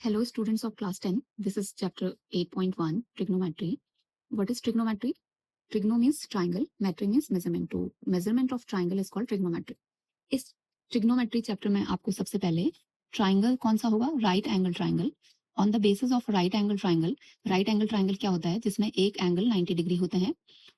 Hello, students of class 10. This is chapter 8.1 trigonometry. What is trigonometry? Trigono means triangle, metry means measurement. To measurement of triangle is called trigonometry. इस trigonometry chapter में आपको सबसे पहले triangle कौन सा होगा? Right angle triangle. On the basis of right angle triangle. Right angle triangle क्या होता है? जिसमें एक एंगल 90 डिग्री होते हैं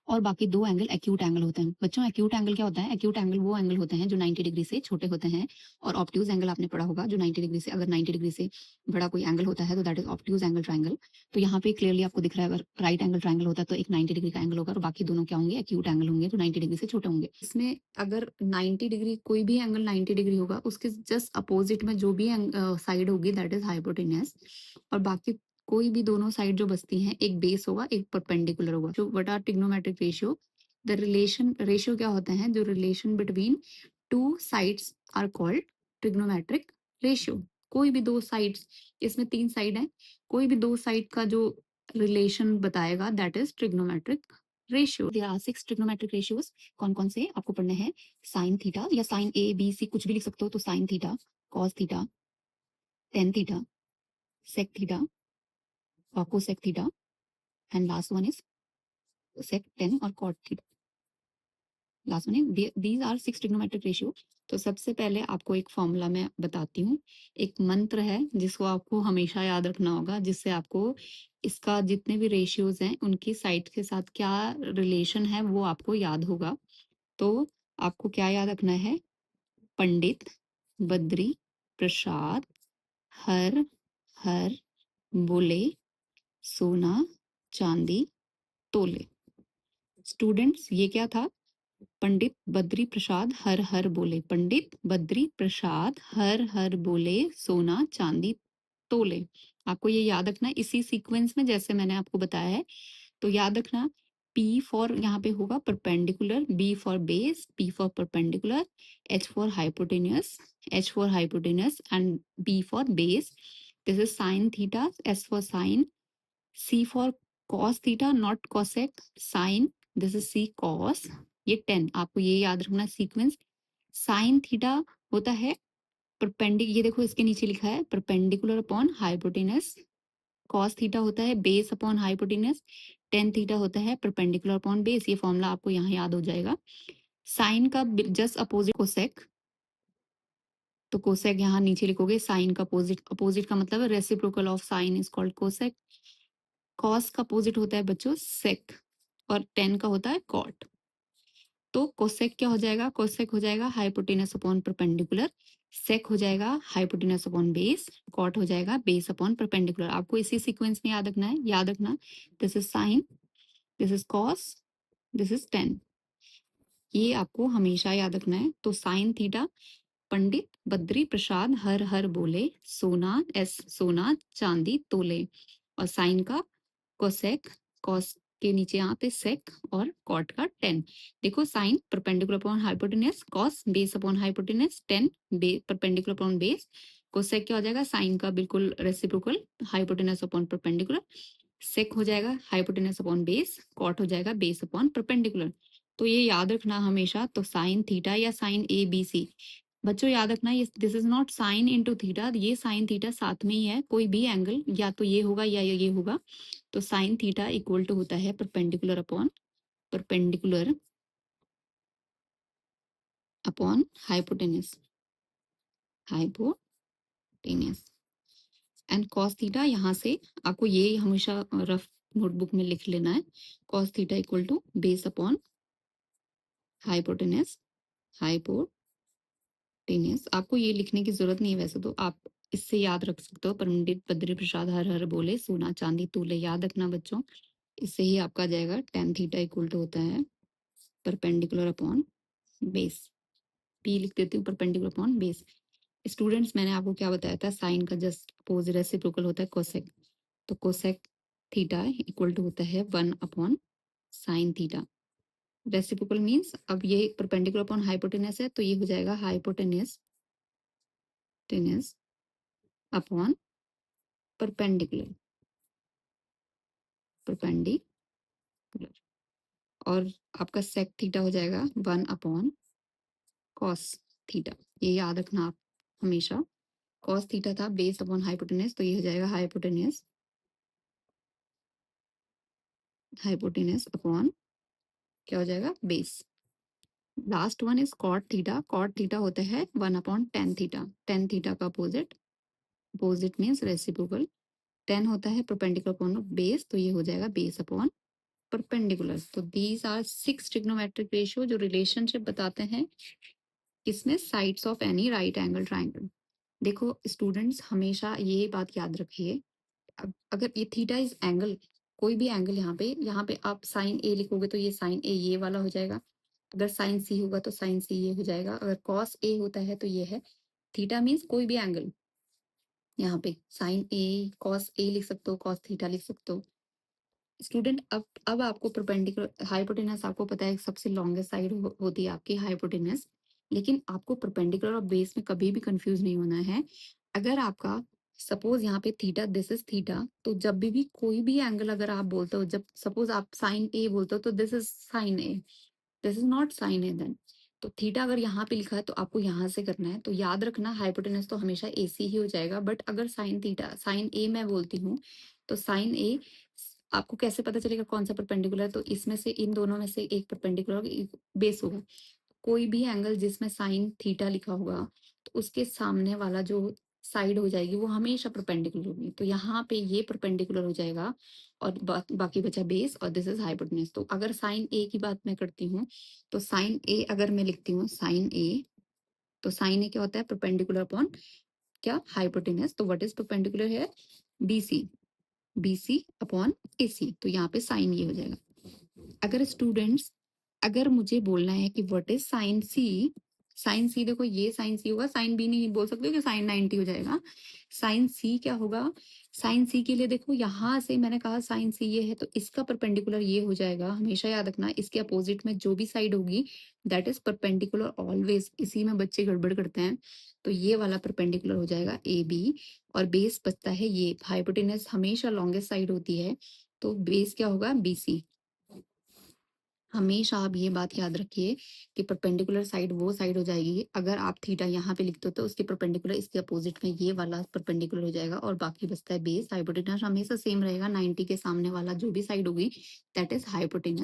और बाकी दो एंगल एक्यूट एंगल होते हैं. बच्चों, एक्यूट एंगल क्या होता है? एक्यूट एंगल वो एंगल होते हैं जो 90 डिग्री से छोटे होते हैं, और ऑब्ट्यूज एंगल आपने पढ़ा होगा जो 90 डिग्री से, अगर 90 डिग्री से बड़ा कोई एंगल होता है तो that is obtuse angle triangle. तो यहाँ पे क्लियरली आपको दिख रहा है, अगर राइट एंगल ट्राइंगल होता है तो एक 90 डिग्री का एंगल होगा और बाकी दोनों क्या होंगे? एक्यूट एंगल होंगे जो 90 डिग्री से छोटे होंगे. इसमें अगर 90 डिग्री, कोई भी एंगल 90 डिग्री होगा, उसके जस्ट अपोजिट में जो भी साइड होगी दैट इज हाइपोटेन्यूस, और बाकी कोई भी दोनों साइड जो बचती हैं, एक बेस होगा एक परपेंडिकुलर होगा. जो what are trigonometric ratio? The relation, ratio क्या होते हैं? जो relation between two sides are called trigonometric ratio. कोई भी दो साइड्स, इसमें तीन साइड है, कोई भी दो साइड का जो रिलेशन बताएगा that is trigonometric ratio. There are 6 trigonometric ratios. कौन कौन से आपको पढ़ने हैं? साइन थीटा या साइन ए बी सी कुछ भी लिख सकते हो, तो sine theta, cos theta, tan theta, sec theta, cosec theta, and last one is sec tan और कॉट थीटा. लास्ट वन है दीज आर 6 ट्रिग्नोमेट्रिक रेशियो. तो सबसे पहले आपको एक फॉर्मूला मैं बताती हूँ, एक मंत्र है जिसको आपको हमेशा याद रखना होगा, जिससे आपको इसका जितने भी रेशियोज हैं उनकी साइड के साथ क्या रिलेशन है वो आपको याद होगा. तो आपको क्या याद रखना है? पंडित, बद्री, प्रसाद, हर हर बोले, सोना चांदी तोले. स्टूडेंट्स, ये क्या था? पंडित बद्री प्रसाद हर हर बोले. पंडित बद्री प्रसाद हर हर बोले, सोना चांदी तोले. आपको ये याद रखना है इसी सीक्वेंस में जैसे मैंने आपको बताया है. तो याद रखना, P फॉर यहाँ पे होगा perpendicular, B for base, P for perpendicular, H for hypotenuse, H for hypotenuse and B for base. This is sine theta, S for sine, C for cos theta, not cosec, sine, this is C cos. ये 10 आपको ये याद रखना sequence. Sine theta होता है ये देखो इसके नीचे लिखा है perpendicular upon hypotenuse. Cos theta होता है base upon hypotenuse. Tan theta होता है परपेंडिकुलर अपॉन बेस. ये फॉर्मूला आपको यहाँ याद हो जाएगा. साइन का जस्ट अपोजिट कोसेक, तो कोसेक यहाँ नीचे लिखोगे. साइन का अपोजिट, अपोजिट का मतलब reciprocal of sine is called cosec. Cos का अपोजिट होता है बच्चों सेक, और टेन का होता है कॉट. तो कोसेक क्या हो जाएगा? कोसेक हो जाएगा हाइपोटेनस अपॉन परपेंडिकुलर. सेक हो जाएगा हाइपोटेनस अपॉन बेस. कॉट हो जाएगा बेस अपॉन परपेंडिकुलर. आपको इसी सीक्वेंस में याद रखना है. याद रखना, this is sign, this is cos, this is ten. ये आपको हमेशा याद रखना है. तो साइन थीटा, पंडित बद्री प्रसाद हर हर बोले, सोना एस सोना चांदी तोले. और साइन का कोसेक, कॉस के नीचे यहाँ पे सेक, और कॉट का 10. देखो, sine perpendicular upon hypotenuse, cos base upon hypotenuse, 10 perpendicular upon base. Cosec क्या हो जाएगा? साइन का बिल्कुल reciprocal, hypotenuse upon perpendicular. Sec हो जाएगा हाइपोटेनस अपॉन बेस. कॉट हो जाएगा बेस अपॉन परपेंडिकुलर. तो ये याद रखना हमेशा. तो साइन थीटा या साइन ए बी सी. बच्चों याद रखना, ये this is not sine into theta. ये साइन थीटा साथ में ही है. कोई भी एंगल या तो ये होगा या ये होगा. तो साइन थीटा इक्वल टू होता है perpendicular upon perpendicular upon hypotenuse, hypotenuse. And cos theta, यहाँ से आपको ये हमेशा रफ नोटबुक में लिख लेना है. Cos theta equal to base upon hypotenuse, hypotenuse. आपको ये लिखने की जरूरत नहीं है, वैसे तो आप इससे याद रख सकते हो. पंडित बद्री प्रसाद हर हर बोले, सोना चांदी तोले. याद रखना बच्चों, इससे ही आपका आ जाएगा. टेन थीटा इक्वल टू होता है परपेंडिकुलर अपॉन बेस. पी लिख देती हूँ, परपेंडिकुलर अपॉन बेस. स्टूडेंट्स, मैंने आपको क्या बताया था? साइन का जस्ट अपोजिट रेसिप्रोकल होता है कोसेक. तो कोसेक थीटा इक्वल टू होता है 1 upon sine theta. Reciprocal means, अब ये परपेंडिकुलर अपॉन हाइपोटेनस है तो ये हो जाएगा हाइपोटेनस टेनस अपॉन परपेंडिकुलर, परपेंडिकुलर. और आपका सेक थीटा हो जाएगा 1 अपॉन कॉस थीटा. ये याद रखना आप हमेशा. कॉस थीटा था बेस्ड अपॉन हाइपोटेनस, तो ये हो जाएगा हाइपोटेनस, हाइपोटेनस अपॉन क्या हो जाएगा base. Last one is cot theta, cot theta होता है 1 upon tan theta, tan theta का opposite, opposite means reciprocal, tan होता है परपेंडिकुलर अपॉन बेस, तो ये हो जाएगा बेस अपॉन परपेंडिकुलर। तो दीज आर 6 ट्रिग्नोमेट्रिक रेशियो जो रिलेशनशिप बताते हैं किसमें, sides of any right angle triangle. देखो स्टूडेंट्स हमेशा ये बात याद रखिए, अगर ये थीटा इज एंगल, कोई भी एंगल यहाँ पे आप साइन ए लिखोगे तो ये साइन ए ये वाला हो जाएगा, अगर साइन सी होगा तो साइन सी ये हो जाएगा, अगर कॉस ए होता है तो ये है। थीटा मीन्स कोई भी एंगल, यहाँ पे साइन ए कॉस ए लिख सकते हो, कॉस थीटा लिख सकते हो। स्टूडेंट अब आपको परपेंडिकुलर हाइपोटेनस आपको पता है सबसे लॉन्गेस्ट साइड होती है आपकी हाइपोटेनस, लेकिन आपको परपेंडिकुलर और बेस में कभी भी कंफ्यूज नहीं होना है। अगर आपका सपोज यहाँ पे थीटा, दिस इज थीटा, तो जब भी कोई भी एंगल अगर आप बोलते हो, जब सपोज आप साइन ए बोलते हो तो this is sine a, this is not sine a then. तो थीटा अगर यहाँ पे लिखा है तो आपको यहाँ से करना है, तो याद रखना हाइपोटेनस तो हमेशा ए सी ही हो जाएगा, बट अगर साइन थीटा साइन ए मैं बोलती हूँ तो साइन ए आपको कैसे पता चलेगा कौन सा परपेंडिकुलर है, तो इसमें से इन दोनों में से एक परपेंडिकुलर बेस होगा। कोई भी एंगल जिसमें साइन थीटा लिखा होगा तो उसके सामने वाला जो साइड हो जाएगी वो हमेशा परपेंडिकुलर होगी, तो यहाँ पे ये परपेंडिकुलर हो जाएगा और बाकी बचा बेस और दिस इज हाइपोटेनस। तो अगर साइन ए की बात मैं करती हूँ तो साइन ए अगर मैं लिखती हूँ साइन ए, तो साइन ए क्या होता है परपेंडिकुलर अपॉन क्या हाइपोटेनस, तो व्हाट इज परपेंडिकुलर है बीसी, बीसी अपॉन एसी, तो यहाँ पे साइन ये हो जाएगा। अगर स्टूडेंट्स अगर मुझे बोलना है कि what is sine C, sine C देखो ये साइन सी होगा, साइन बी नहीं बोल सकते हो कि साइन 90 हो जाएगा, साइन सी क्या होगा, साइन सी के लिए देखो यहाँ से मैंने कहा साइन सी ये है तो इसका परपेंडिकुलर ये हो जाएगा, हमेशा याद रखना इसके अपोजिट में जो भी साइड होगी दैट इज परपेंडिकुलर ऑलवेज, इसी में बच्चे गड़बड़ करते हैं। तो ये वाला परपेंडिकुलर हो जाएगा ए बी, और बेस बचता है ये, हाइपोटेनस हमेशा लॉन्गेस्ट साइड होती है तो बेस क्या होगा बी सी। हमेशा आप ये बात याद रखिए कि परपेंडिकुलर साइड वो साइड हो जाएगी, अगर आप थीटा यहाँ पे लिखते हो तो उसके परपेंडिकुलर इसके अपोजिट में ये वाला परपेंडिकुलर हो जाएगा और बाकी बचता है बेस। हाइपोटेनस हमेशा सेम रहेगा, 90 के सामने वाला जो भी साइड होगी दैट इज हाइपोटेनस।